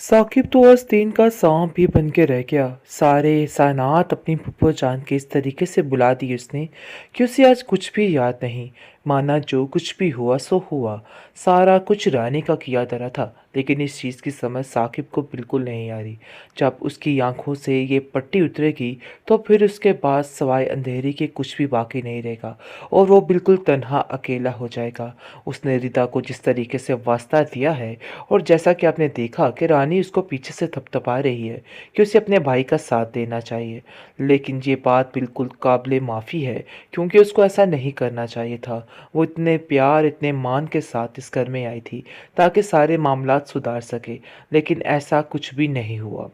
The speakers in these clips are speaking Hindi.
साकिब तो आस्तीन का सांप भी बन के रह गया। सारे एहसानात अपनी फूफो जान के इस तरीके से बुला दिए उसने कि उसे आज कुछ भी याद नहीं। माना जो कुछ भी हुआ सो हुआ। सारा कुछ रानी का किया धरा था, लेकिन इस चीज़ की समझ साकिब को बिल्कुल नहीं आ रही। जब उसकी आंखों से ये पट्टी उतरेगी तो फिर उसके बाद सवाए अंधेरी के कुछ भी बाकी नहीं रहेगा और वो बिल्कुल तन्हा अकेला हो जाएगा। उसने रिदा को जिस तरीके से वास्ता दिया है, और जैसा कि आपने देखा कि रानी उसको पीछे से थपथपा रही है कि उसे अपने भाई का साथ देना चाहिए, लेकिन ये बात बिल्कुल काबिले माफ़ी है क्योंकि उसको ऐसा नहीं करना चाहिए था। वो इतने प्यार इतने मान के साथ इस घर में आई थी ताकि सारे मामलात सुधार सके, लेकिन ऐसा कुछ भी नहीं हुआ।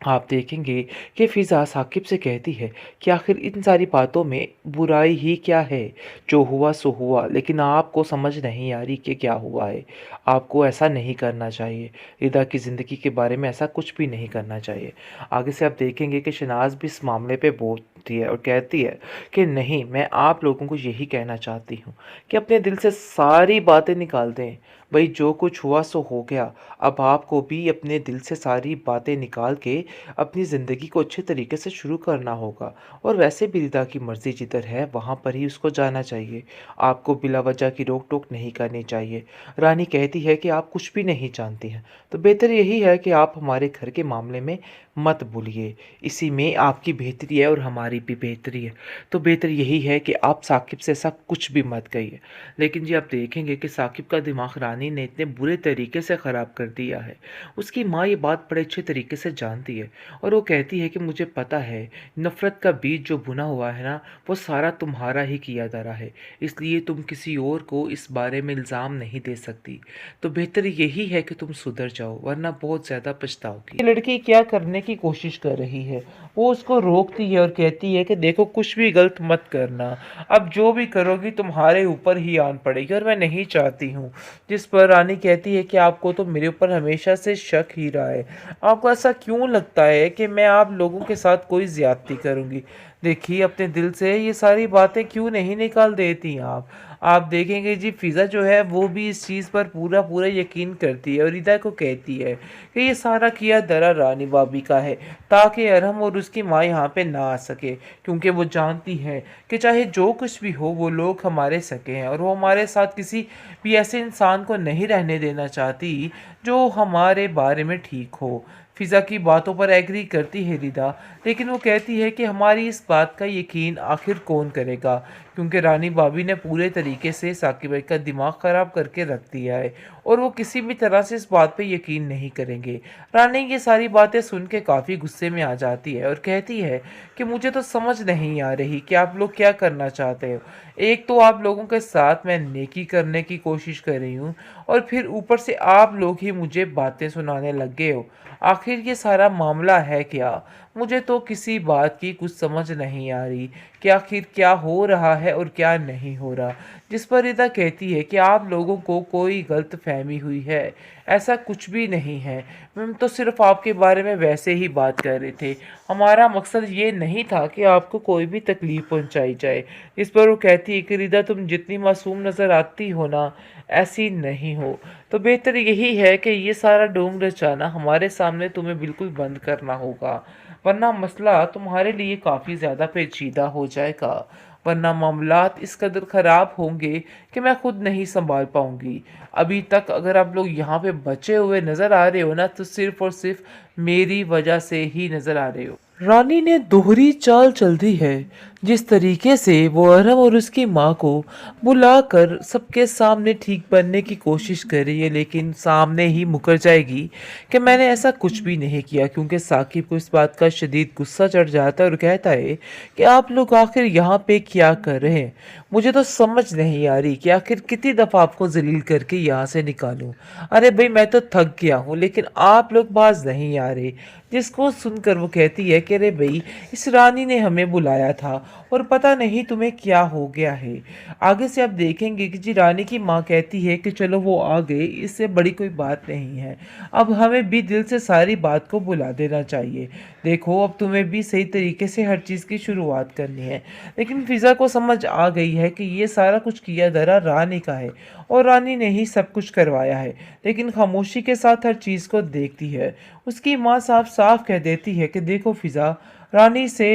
आप देखेंगे कि फ़िज़ा साकिब से कहती है कि आखिर इन सारी बातों में बुराई ही क्या है। जो हुआ सो हुआ, लेकिन आपको समझ नहीं आ रही कि क्या हुआ है। आपको ऐसा नहीं करना चाहिए। रिदा की ज़िंदगी के बारे में ऐसा कुछ भी नहीं करना चाहिए। आगे से आप देखेंगे कि शनाज भी इस मामले पे बोलती है और कहती है कि नहीं, मैं आप लोगों को यही कहना चाहती हूँ कि अपने दिल से सारी बातें निकाल दें। भाई जो कुछ हुआ सो हो गया। अब आपको भी अपने दिल से सारी बातें निकाल के अपनी ज़िंदगी को अच्छे तरीके से शुरू करना होगा। और वैसे भी रिदा की मर्ज़ी जिधर है वहाँ पर ही उसको जाना चाहिए। आपको बिला वजह की रोक टोक नहीं करनी चाहिए। रानी कहती है कि आप कुछ भी नहीं जानती हैं, तो बेहतर यही है कि आप हमारे घर के मामले में मत भूलिए। इसी में आपकी बेहतरी है और हमारी भी बेहतरी है। तो बेहतर यही है कि आप साकिब से ऐसा कुछ भी मत कहिए। लेकिन जी आप देखेंगे कि साकिब का दिमाग रानी ने इतने बुरे तरीके से ख़राब कर दिया है। उसकी माँ ये बात बड़े अच्छे तरीके से जानती है और वो कहती है कि मुझे पता है, नफ़रत का बीज जो बुना हुआ है ना, वो सारा तुम्हारा ही किया धरा है। इसलिए तुम किसी और को इस बारे में इल्ज़ाम नहीं दे सकती। तो बेहतर यही है कि तुम सुधर जाओ, वरना बहुत ज़्यादा पछताओगी। ये लड़की क्या करने की कोशिश कर रही है? वो उसको रोकती है और कहती है कि देखो, कुछ भी गलत मत करना। अब जो भी करोगी तुम्हारे ऊपर ही आन पड़ेगी और मैं नहीं चाहती हूँ। जिस पर रानी कहती है कि आपको तो मेरे ऊपर हमेशा से शक ही रहा है। आपको ऐसा क्यों लगता है कि मैं आप लोगों के साथ कोई ज़्यादती करूँगी? देखिए, अपने दिल से ये सारी बातें क्यों नहीं निकाल देती आप? आप देखेंगे जी, फ़िज़ा जो है वो भी इस चीज़ पर पूरा यकीन करती है और रिदा को कहती है कि ये सारा किया धरा रानी भाभी का है, ताकि अरहम और उसकी माँ यहाँ पे ना आ सके, क्योंकि वो जानती है कि चाहे जो कुछ भी हो वो लोग हमारे सके हैं और वो हमारे साथ किसी भी ऐसे इंसान को नहीं रहने देना चाहती जो हमारे बारे में ठीक हो। फ़िज़ा की बातों पर एग्री करती है रिदा, लेकिन वो कहती है कि हमारी इस बात का यकीन आखिर कौन करेगा, क्योंकि रानी भाभी ने पूरे तरीके से साकिब भाई का दिमाग ख़राब करके रख दिया है और वो किसी भी तरह से इस बात पे यकीन नहीं करेंगे। रानी ये सारी बातें सुन के काफ़ी गुस्से में आ जाती है और कहती है कि मुझे तो समझ नहीं आ रही कि आप लोग क्या करना चाहते हो। एक तो आप लोगों के साथ मैं नेकी करने की कोशिश कर रही हूँ और फिर ऊपर से आप लोग ही मुझे बातें सुनाने लग गए हो। आखिर ये सारा मामला है क्या? मुझे तो किसी बात की कुछ समझ नहीं आ रही कि आखिर क्या हो रहा है और क्या नहीं हो रहा। जिस पर रिदा कहती है कि आप लोगों को कोई गलतफ़हमी हुई है, ऐसा कुछ भी नहीं है। हम तो सिर्फ़ आपके बारे में वैसे ही बात कर रहे थे। हमारा मकसद ये नहीं था कि आपको कोई भी तकलीफ़ पहुँचाई जाए। इस पर वो कहती है कि रिदा, तुम जितनी मासूम नज़र आती हो ना, ऐसी नहीं हो। तो बेहतर यही है कि ये सारा ढोंग रचाना हमारे सामने तुम्हें बिल्कुल बंद करना होगा, वरना मसला तुम्हारे लिए काफ़ी ज़्यादा पेचीदा हो जाएगा। वरना मामलात इस कदर ख़राब होंगे कि मैं खुद नहीं सँभाल पाऊँगी। अभी तक अगर आप लोग यहाँ पे बचे हुए नज़र आ रहे हो ना, तो सिर्फ़ और सिर्फ़ मेरी वजह से ही नज़र आ रहे हो। रानी ने दोहरी चाल चल दी है। जिस तरीके से वो अरहम और उसकी माँ को बुलाकर सबके सामने ठीक बनने की कोशिश कर रही है, लेकिन सामने ही मुकर जाएगी कि मैंने ऐसा कुछ भी नहीं किया, क्योंकि साकिब को इस बात का शदीद गुस्सा चढ़ जाता है और कहता है कि आप लोग आखिर यहाँ पे क्या कर रहे हैं? मुझे तो समझ नहीं आ रही कि आखिर कितनी दफ़ा आपको ज़लील करके यहाँ से निकालूं। अरे भाई, मैं तो थक गया हूँ, लेकिन आप लोग बाज नहीं आ रहे। जिसको सुनकर वो कहती है कि अरे भाई, इस रानी ने हमें बुलाया था और पता नहीं तुम्हें क्या हो गया है। आगे से आप देखेंगे कि जी रानी की माँ कहती है कि चलो वो आ गए, इससे बड़ी कोई बात नहीं है। अब हमें भी दिल से सारी बात को भुला देना चाहिए। देखो अब तुम्हें भी सही तरीके से हर चीज़ की शुरुआत करनी है। लेकिन फिज़ा को समझ आ गई है कि ये सारा कुछ किया धरा रानी का है और रानी ने ही सब कुछ करवाया है, लेकिन खामोशी के साथ हर चीज़ को देखती है। उसकी माँ साफ साफ कह देती है कि देखो फिज़ा, रानी से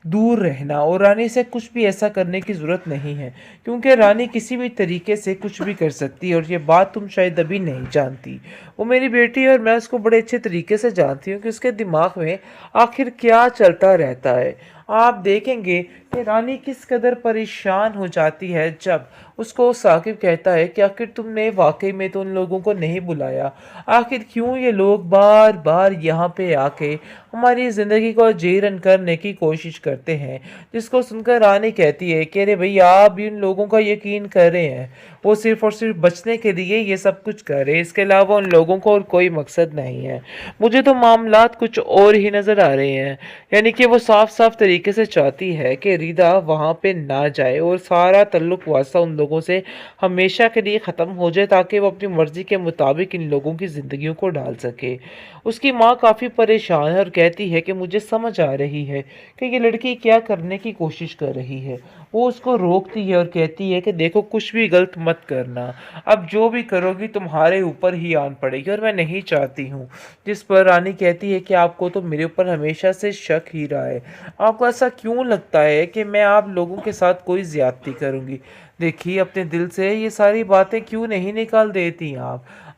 दूर रहना और रानी से कुछ भी ऐसा करने की ज़रूरत नहीं है, क्योंकि रानी किसी भी तरीके से कुछ भी कर सकती है और ये बात तुम शायद अभी नहीं जानती। वो मेरी बेटी है और मैं उसको बड़े अच्छे तरीके से जानती हूँ कि उसके दिमाग में आखिर क्या चलता रहता है। आप देखेंगे कि रानी किस कदर परेशान हो जाती है जब उसको साकिब कहता है कि आखिर तुमने वाकई में तो उन लोगों को नहीं बुलाया। आखिर क्यों ये लोग बार बार यहाँ पे आके हमारी ज़िंदगी को जीरन करने की कोशिश करते हैं। जिसको सुनकर रानी कहती है कि अरे भैया आप भी उन लोगों का यकीन कर रहे हैं, वो सिर्फ और सिर्फ बचने के लिए ये सब कुछ कर रहे हैं, इसके अलावा उन लोगों को और कोई मकसद नहीं है। मुझे तो मामलात कुछ और ही नज़र आ रहे हैं। यानी कि वो साफ साफ तरीके से चाहती है कि रिदा वहाँ पे ना जाए और सारा ताल्लुक वास्ता उन लोगों से हमेशा के लिए ख़त्म हो जाए, ताकि वो अपनी मर्ज़ी के मुताबिक इन लोगों की ज़िंदगियों को ढाल सके। उसकी माँ काफ़ी परेशान है और कहती है कि मुझे समझ आ रही है कि ये लड़की क्या करने की कोशिश कर रही है। वो उसको रोकती है और कहती है कि देखो कुछ भी गलत मत करना, अब जो भी करोगी तुम्हारे ऊपर ही आन पड़ेगी और मैं नहीं चाहती हूँ। जिस पर रानी कहती है कि आपको तो मेरे ऊपर हमेशा से शक ही रहा है, आपको ऐसा क्यों लगता है कि मैं आप लोगों के साथ कोई ज़्यादती करूँगी। देखिए अपने दिल से ये सारी बातें क्यों नहीं निकाल देती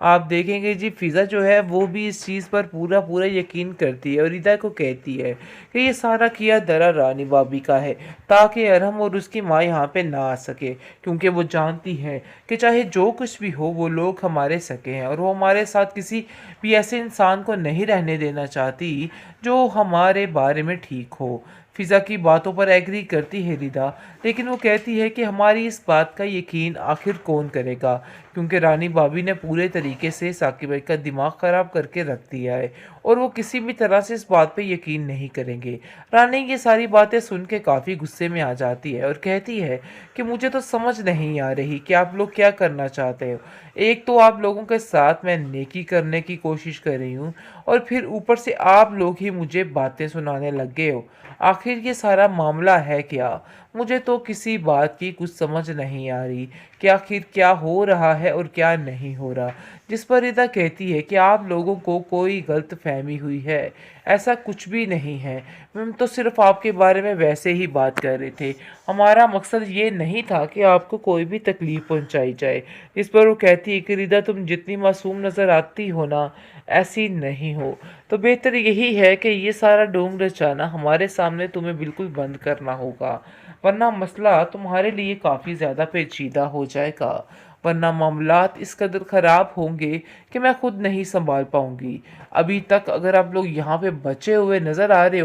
आप देखेंगे जी फिज़ा जो है वो भी इस चीज़ पर पूरा पूरा यकीन करती है और रिदा को कहती है कि ये सारा किया दरा रानी भाभी का है, ताकि अरहम और उसकी माँ यहाँ पे ना आ सके, क्योंकि वो जानती है कि चाहे जो कुछ भी हो वो लोग हमारे सके हैं और वो हमारे साथ किसी भी ऐसे इंसान को नहीं रहने देना चाहती जो हमारे बारे में ठीक हो। फिज़ा की बातों पर एग्री करती है रिदा, लेकिन वो कहती है कि हमारी इस बात का यकीन आखिर कौन करेगा, क्योंकि रानी भाभी ने पूरे तरीके से साकिब भाई का दिमाग ख़राब करके रख दिया है और वो किसी भी तरह से इस बात पे यकीन नहीं करेंगे। रानी ये सारी बातें सुन के काफ़ी गुस्से में आ जाती है और कहती है कि मुझे तो समझ नहीं आ रही कि आप लोग क्या करना चाहते हो। एक तो आप लोगों के साथ मैं नेकी करने की कोशिश कर रही हूँ और फिर ऊपर से आप लोग ही मुझे बातें सुनाने लग गए हो। आखिर ये सारा मामला है क्या? मुझे तो किसी बात की कुछ समझ नहीं आ रही कि आखिर क्या हो रहा है और क्या नहीं हो रहा। जिस पर रिदा कहती है कि आप लोगों को कोई गलतफहमी हुई है, ऐसा कुछ भी नहीं है। हम तो सिर्फ आपके बारे में वैसे ही बात कर रहे थे। हमारा मकसद ये नहीं था कि आपको कोई भी तकलीफ़ पहुंचाई जाए। इस पर वो कहती है कि रिदा तुम जितनी मासूम नज़र आती हो ना, ऐसी नहीं हो। तो बेहतर यही है कि ये सारा ढोंग रचाना हमारे सामने तुम्हें बिल्कुल बंद करना होगा, वरना मसला तुम्हारे लिए काफ़ी ज़्यादा पेचीदा हो जाएगा। वरना मामलात इस कदर ख़राब होंगे कि मैं खुद नहीं संभाल पाऊंगी। अभी तक अगर आप लोग यहाँ पे बचे हुए नज़र आ रहे हो